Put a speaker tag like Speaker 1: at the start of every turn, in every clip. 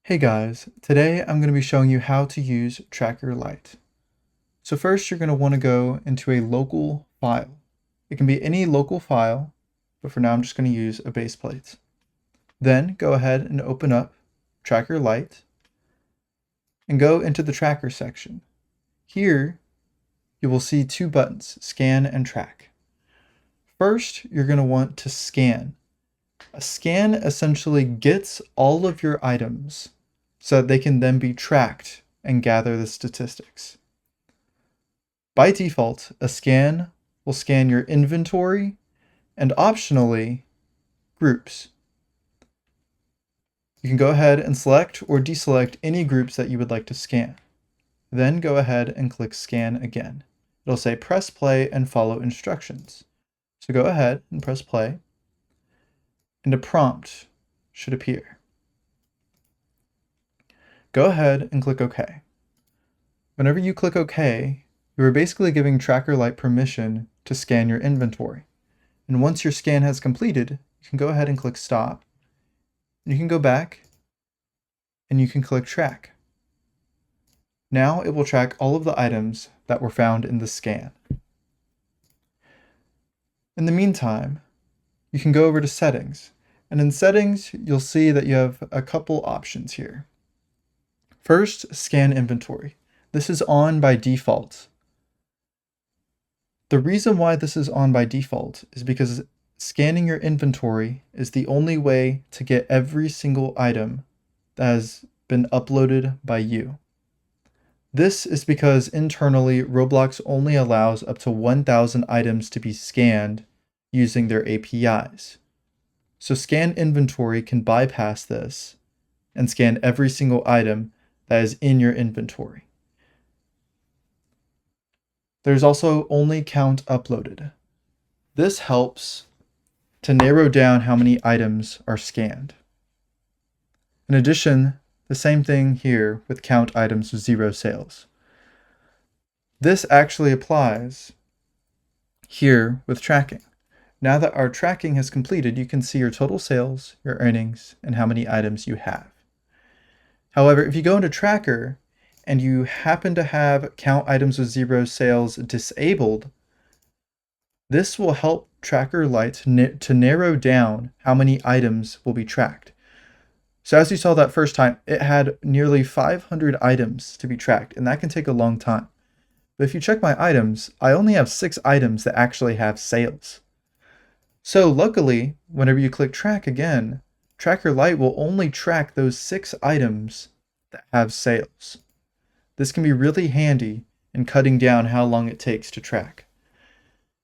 Speaker 1: Hey guys, today I'm going to be showing you how to use Tracker Lite. So first you're going to want to go into a local file. It can be any local file, but for now I'm just going to use a base plate. Then go ahead and open up Tracker Lite and go into the Tracker section. Here you will see two buttons, Scan and Track. First you're going to want to scan. A scan essentially gets all of your items so that they can then be tracked and gather the statistics. By default, a scan will scan your inventory and optionally groups. You can go ahead and select or deselect any groups that you would like to scan. Then go ahead and click Scan again. It'll say press play and follow instructions. So go ahead and press play, and a prompt should appear. Go ahead and click OK. Whenever you click OK, you are basically giving Tracker Lite permission to scan your inventory. And once your scan has completed, you can go ahead and click Stop. And you can go back and you can click Track. Now it will track all of the items that were found in the scan. In the meantime, you can go over to Settings. And in Settings, you'll see that you have a couple options here. First, Scan Inventory. This is on by default. The reason why this is on by default is because scanning your inventory is the only way to get every single item that has been uploaded by you. This is because internally, Roblox only allows up to 1,000 items to be scanned using their APIs. So Scan Inventory can bypass this and scan every single item that is in your inventory. There's also only count uploaded. This helps to narrow down how many items are scanned. In addition, the same thing here with count items with 0 sales. This actually applies here with tracking. Now that our tracking has completed, you can see your total sales, your earnings, and how many items you have. However, if you go into Tracker and you happen to have count items with 0 sales disabled, this will help Tracker Lite to narrow down how many items will be tracked. So as you saw that first time, it had nearly 500 items to be tracked, and that can take a long time. But if you check my items, I only have 6 items that actually have sales. So luckily, whenever you click Track again, Tracker Lite will only track those 6 items that have sales. This can be really handy in cutting down how long it takes to track.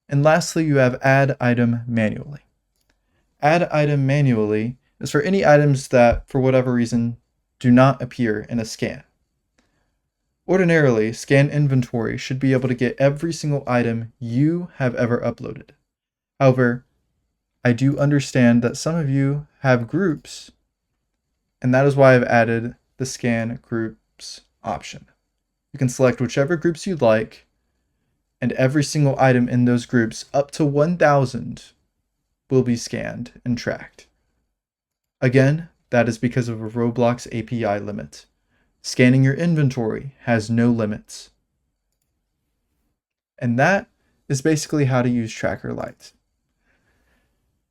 Speaker 1: And lastly, you have Add Item Manually. Add Item Manually is for any items that, for whatever reason, do not appear in a scan. Ordinarily, Scan Inventory should be able to get every single item you have ever uploaded. However, I do understand that some of you have groups, and that is why I've added the Scan Groups option. You can select whichever groups you like, and every single item in those groups, up to 1,000, will be scanned and tracked. Again, that is because of a Roblox API limit. Scanning your inventory has no limits. And that is basically how to use Tracker Lite.